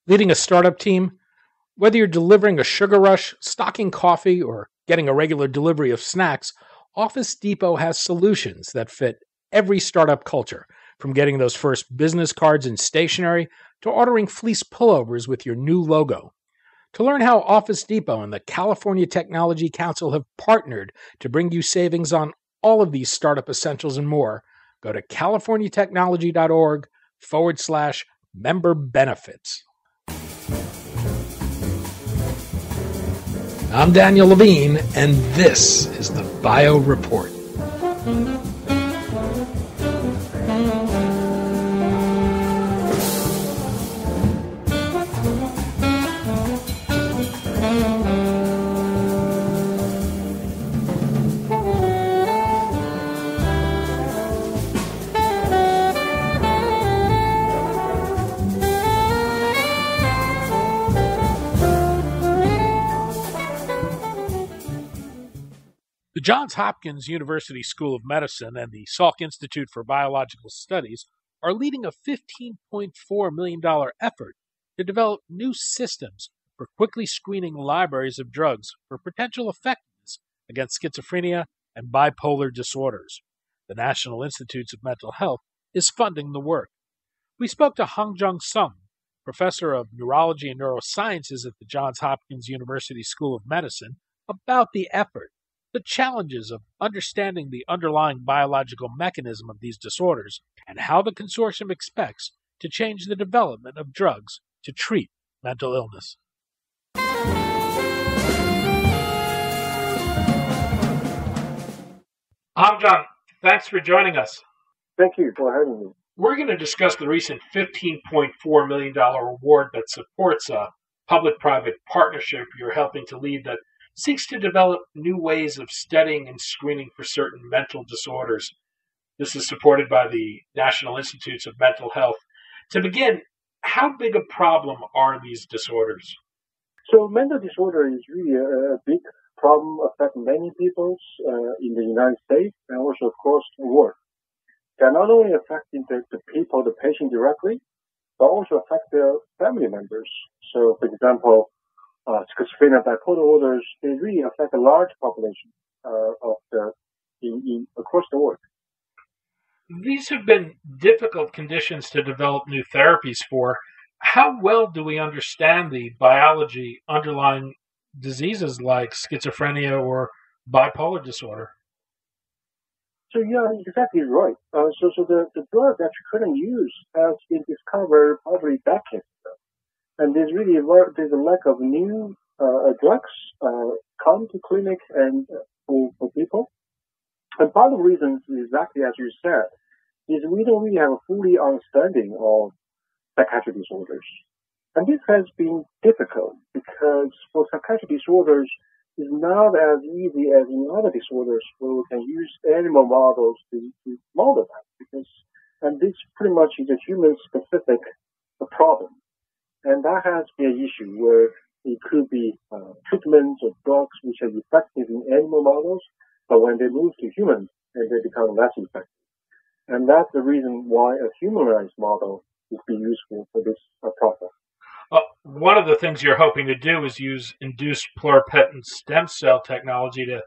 Leading a startup team? Whether you're delivering a sugar rush, stocking coffee, or getting a regular delivery of snacks, Office Depot has solutions that fit every startup culture, from getting those first business cards and stationery to ordering fleece pullovers with your new logo. To learn how Office Depot and the California Technology Council have partnered to bring you savings on all of these startup essentials and more, go to californiatechnology.org/member benefits. I'm Daniel Levine, and this is the Bio Report. The Johns Hopkins University School of Medicine and the Salk Institute for Biological Studies are leading a $15.4 million effort to develop new systems for quickly screening libraries of drugs for potential effectiveness against schizophrenia and bipolar disorders. The National Institutes of Mental Health is funding the work. We spoke to Hongjun Song, professor of neurology and neurosciences at the Johns Hopkins University School of Medicine, about the effort, the challenges of understanding the underlying biological mechanism of these disorders, and how the consortium expects to change the development of drugs to treat mental illness. Hongjun, thanks for joining us. Thank you for having me. We're going to discuss the recent $15.4 million award that supports a public-private partnership you're helping to lead that seeks to develop new ways of studying and screening for certain mental disorders. This is supported by the National Institutes of Mental Health. To begin, how big a problem are these disorders? So mental disorder is really a big problem affecting many people in the United States and also across the world. They're not only affecting the people, the patient directly, but also affect their family members. So, for example, schizophrenia, bipolar disorders, they really affect a large population across the world. These have been difficult conditions to develop new therapies for. How well do we understand the biology underlying diseases like schizophrenia or bipolar disorder? So yeah, exactly right. So the drug that you couldn't use has been discovered probably decades ago. And there's a lack of new drugs come to clinic and for people. And part of the reason is exactly as you said, is we don't really have a fully understanding of psychiatric disorders. And this has been difficult because for psychiatric disorders, it's not as easy as in other disorders where we can use animal models to model that. And this pretty much is a human-specific problem. And that has been an issue where it could be treatments or drugs which are effective in animal models, but when they move to humans, they become less effective. And that's the reason why a humanized model would be useful for this process. One of the things you're hoping to do is use induced pluripotent stem cell technology to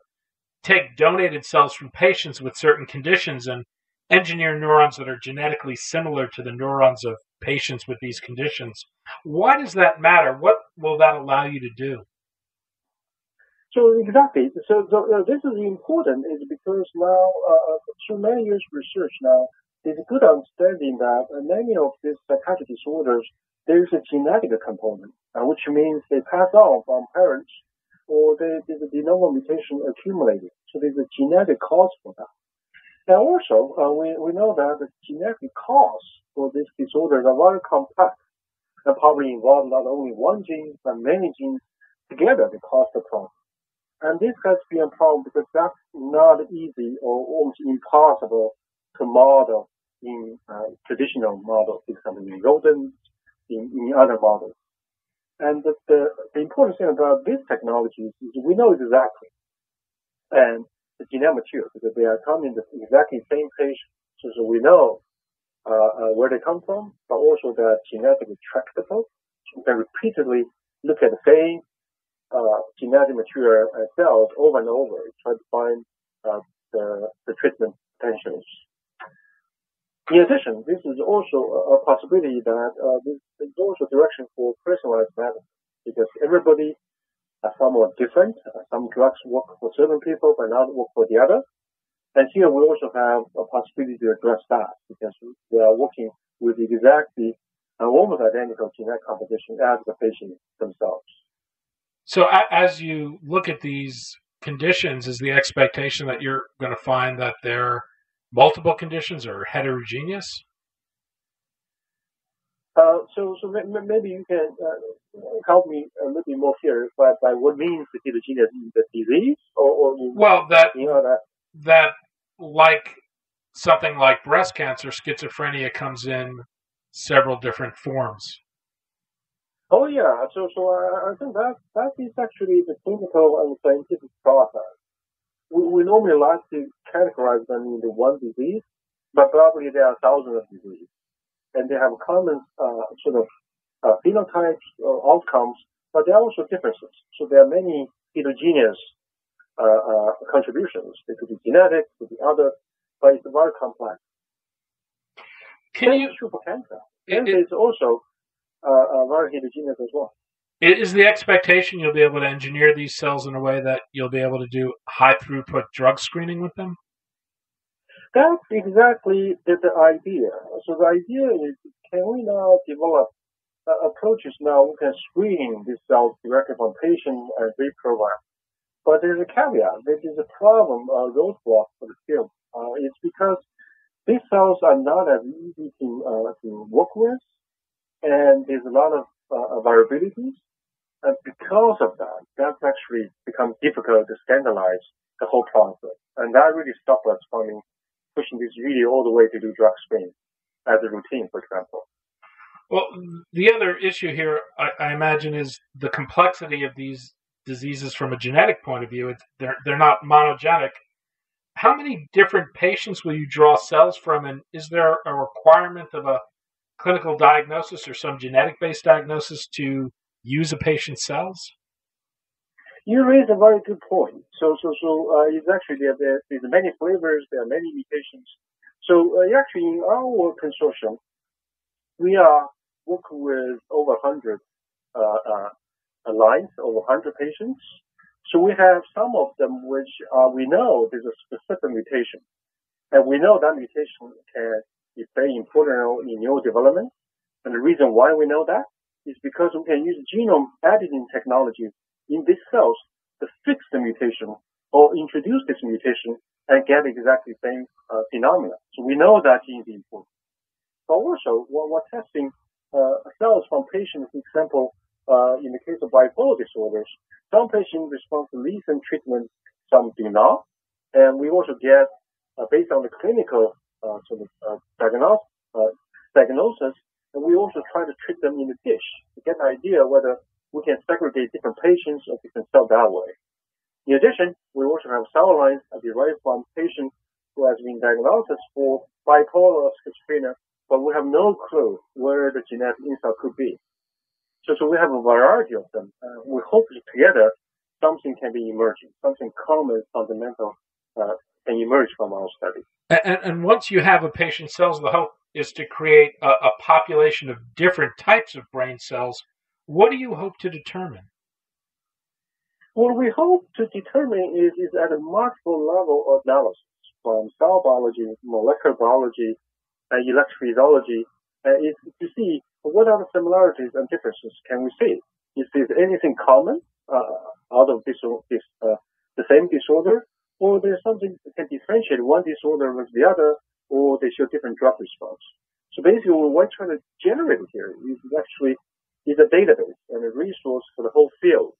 take donated cells from patients with certain conditions and engineer neurons that are genetically similar to the neurons of patients with these conditions. Why does that matter? What will that allow you to do? So exactly. So this is important is because now, through many years of research now, there's a good understanding that many of these psychiatric disorders, there is a genetic component, which means they pass on from parents or there's a de novo mutation accumulated. So there's a genetic cause for that. And also, we know that the genetic cause for these disorders are very complex and probably involve not only one gene, but many genes together to cause the problem. And this has been a problem because that's not easy or almost impossible to model in traditional models, for example, in rodents, in other models. And the important thing about these technologies is we know exactly and the genetic material because they are coming the exactly same patient. So we know where they come from, but also they're genetically tractable. So we can repeatedly look at the same genetic material cells over and over, try to find the treatment potentials. In addition, this is also a possibility that this is also direction for personalized medicine, because everybody are somewhat different. Some drugs work for certain people, but not work for the other. And here we also have a possibility to address that, because we are working with exactly almost identical genetic composition as the patient themselves. So as you look at these conditions, is the expectation that you're going to find that they're multiple conditions or heterogeneous? So maybe you can help me a little bit more here by what means the heterogeneous in the disease, or well, that you know that like something like breast cancer, schizophrenia comes in several different forms. Oh yeah, so I think that is actually the clinical and scientific process. We normally like to categorize them into one disease, but probably there are thousands of diseases, and they have common sort of phenotypes or outcomes, but there are also differences. So there are many heterogeneous contributions. They could be genetic, could be other, but it's very complex. It's true for cancer. Cancer is also very heterogeneous as well. Is the expectation you'll be able to engineer these cells in a way that you'll be able to do high throughput drug screening with them? That's exactly the idea. So the idea is, can we now develop approaches now we can screen these cells directly from patient and reprogram? But there's a caveat. There is a problem, a roadblock for the field. It's because these cells are not as easy to work with, and there's a lot of variabilities. And because of that, that's actually become difficult to standardize the whole process. And that really stopped us from pushing this really all the way to do drug screening as a routine, for example. Well, the other issue here, I imagine, is the complexity of these diseases from a genetic point of view. They're not monogenic. How many different patients will you draw cells from, and is there a requirement of a clinical diagnosis or some genetic-based diagnosis to use a patient's cells? You raise a very good point. So it's actually there's many flavors, there are many mutations. So actually in our consortium, we are working with over 100 lines, over 100 patients. So we have some of them which we know there's a specific mutation, and we know that mutation is very important in neurodevelopment. And the reason why we know that is because we can use genome editing technology in these cells to fix the mutation or introduce this mutation and get exactly the same phenomena. So we know that gene is important. But also, we're testing cells from patients, for example, in the case of bipolar disorders, some patients respond to recent treatment, some do not. And we also get, based on the clinical diagnosis, and we also try to treat them in the dish to get an idea whether we can segregate different patients or different cells that way. In addition, we also have cell lines derived from patients who has been diagnosed for bipolar or schizophrenia, but we have no clue where the genetic insult could be. So we have a variety of them. We hope together something can be emerging, something common, fundamental can emerge from our study. And once you have a patient's cells, the hope is to create a population of different types of brain cells. What do you hope to determine? What we hope to determine is at a multiple level of analysis, from cell biology, molecular biology, and electrophysiology, is to see what are the similarities and differences can we see. Is there anything common out of the same disorder, or there's something that can differentiate one disorder with the other, or they show different drug response. So basically, what we're trying to generate here is a database and a resource for the whole field.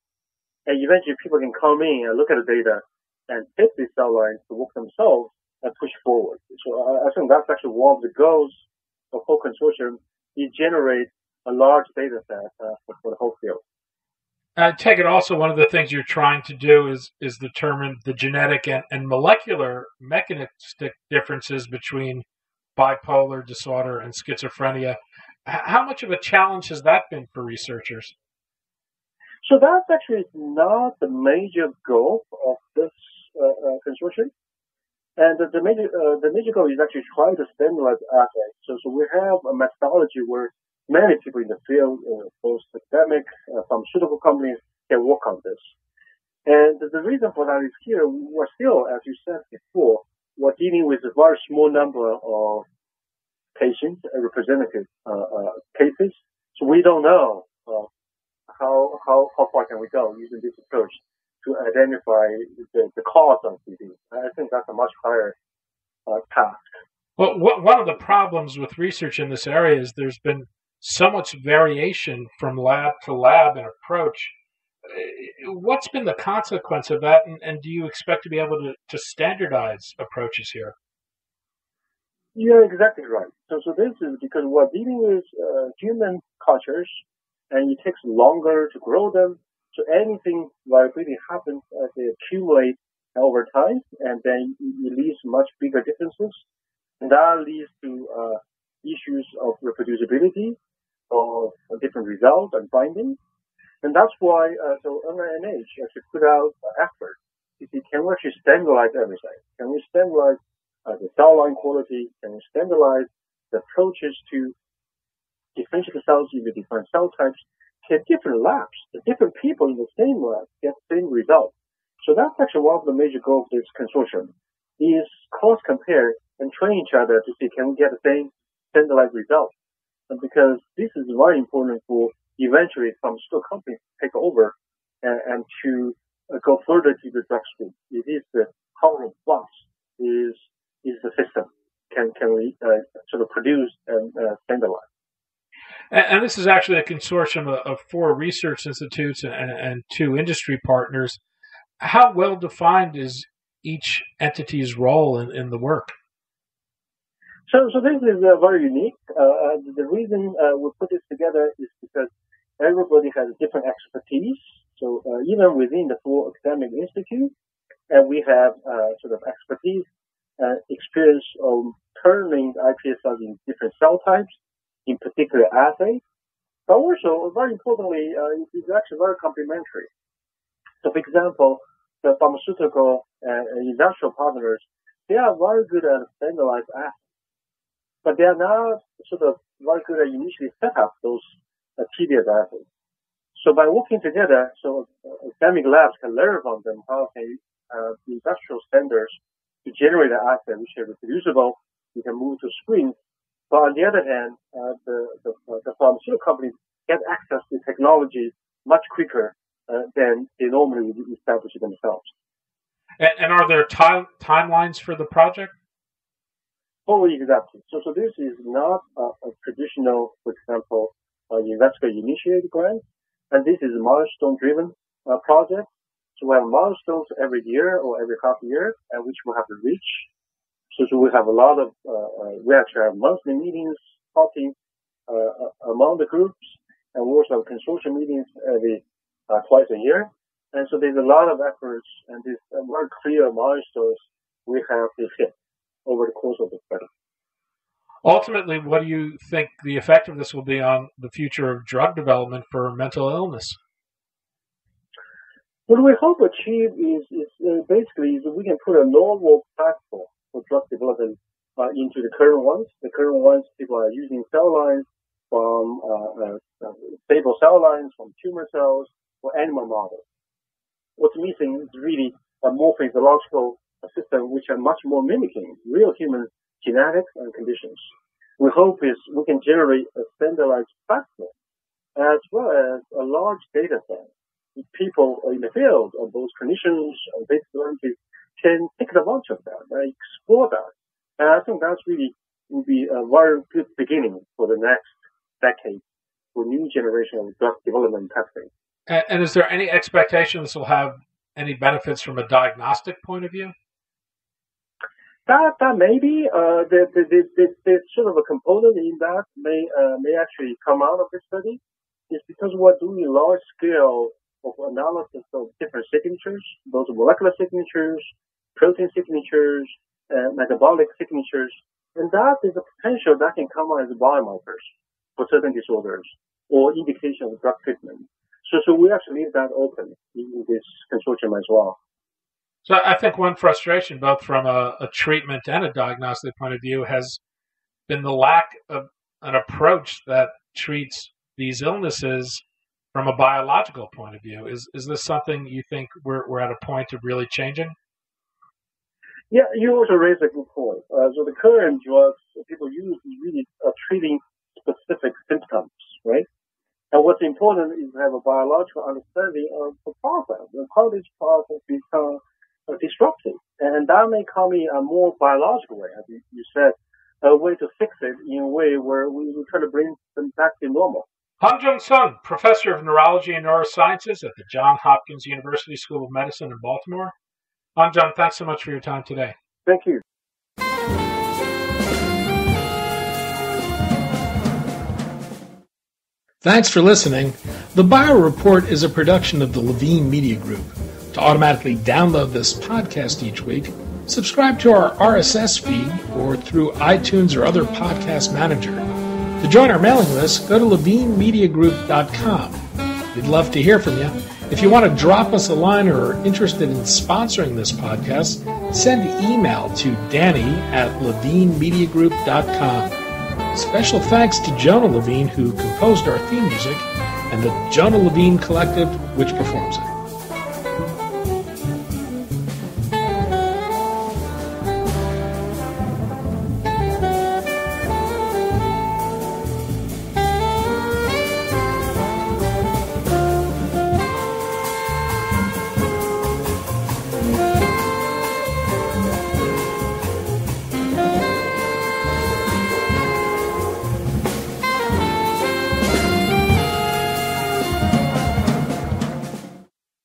And eventually, people can come in and look at the data and take these cell lines to work themselves and push forward. So I think that's actually one of the goals of whole consortium, is generate a large data set for the whole field. I take it also one of the things you're trying to do is determine the genetic and molecular mechanistic differences between bipolar disorder and schizophrenia. How much of a challenge has that been for researchers? So that's actually not the major goal of this consortium. And the major goal is actually trying to standardize assays. So we have a methodology where many people in the field, both academic, pharmaceutical companies, can work on this. And the reason for that is here, we're still, as you said before, we're dealing with a very small number of patients, representative cases. So we don't know how far can we go using this approach to identify the cause of disease. I think that's a much higher task. Well, one of the problems with research in this area is there's been so much variation from lab to lab in approach. What's been the consequence of that, and do you expect to be able to standardize approaches here? You're exactly right. So this is because we're dealing with human cultures, and it takes longer to grow them. So anything variability happens as they accumulate over time, and then it leads to much bigger differences. And that leads to issues of reproducibility, of different results and findings. And that's why, so NIH actually put out effort to see, can we actually standardize everything? Can we standardize the cell line quality? Can we standardize the approaches to differentiate the cells into different cell types? Can different labs, the different people in the same lab get the same result? So that's actually one of the major goals of this consortium, is cross compare and train each other to see, can we get the same standardized result? And because this is very important for eventually pharmaceutical companies to take over and to go further to the drug screen. It is the how robust is the system. Can we sort of produce and standardize? And this is actually a consortium of 4 research institutes and 2 industry partners. How well defined is each entity's role in the work? So this is very unique. The reason we put this together is because everybody has different expertise. So even within the 4 academic institutes, we have sort of expertise, experience of turning iPS cells in different cell types, in particular assays. But also, very importantly, it's actually very complementary. So, for example, the pharmaceutical and industrial partners, they are very good at standardized assays, but they are not sort of very good at initially set up those tedious assays. So by working together, so academic labs can learn from them how can industrial standards to generate an assay which is reproducible. You can move to screens. But on the other hand, the pharmaceutical companies get access to technology much quicker than they normally would establish it themselves. And are there timelines for the project? Oh, exactly. So this is not a traditional, for example, investigator-initiated grant, and this is a milestone-driven project. So we have milestones every year or every half year, which we have to reach. So we have a lot of, we actually have monthly meetings talking among the groups, and we also have consortium meetings every twice a year. And so there's a lot of efforts and there's very clear milestones we have to hit over the course of the study. Ultimately, what do you think the effect of this will be on the future of drug development for mental illness? What we hope to achieve is basically we can put a normal platform for drug development into the current ones. The current ones, people are using cell lines from stable cell lines from tumor cells or animal models. What's missing is really a more physiological system which are much more mimicking real human genetics and conditions. We hope is we can generate a standardized platform as well as a large data set. People in the field, or both clinicians and basic scientists, can take advantage of that and explore that. And I think that's really will be a very good beginning for the next decade for new generation of drug development testing. And is there any expectation this will have any benefits from a diagnostic point of view? That may be the sort of a component in that may actually come out of this study. Is because we're doing large scale of analysis of different signatures, those molecular signatures, protein signatures, metabolic signatures, and that is a potential that can come out as biomarkers. for certain disorders or indication of drug treatment. So we actually leave that open in this consortium as well. So I think one frustration, both from a treatment and a diagnostic point of view, has been the lack of an approach that treats these illnesses from a biological point of view. Is this something you think we're at a point of really changing? Yeah, you also raise a good point. So the current drugs that people use is really treating specific symptoms, right? And what's important is to have a biological understanding of the process and how this process becomes disruptive. And that may come in a more biological way, as you said, a way to fix it in a way where we try to bring them back to normal. Hongjun Song, Professor of Neurology and Neurosciences at the Johns Hopkins University School of Medicine in Baltimore. Hongjun, thanks so much for your time today. Thank you. Thanks for listening. The Bio Report is a production of the Levine Media Group. To automatically download this podcast each week, subscribe to our RSS feed or through iTunes or other podcast manager. To join our mailing list, go to levinemediagroup.com. We'd love to hear from you. If you want to drop us a line or are interested in sponsoring this podcast, send email to danny@levinemediagroup.com. Special thanks to Jonah Levine, who composed our theme music, and the Jonah Levine Collective, which performs it.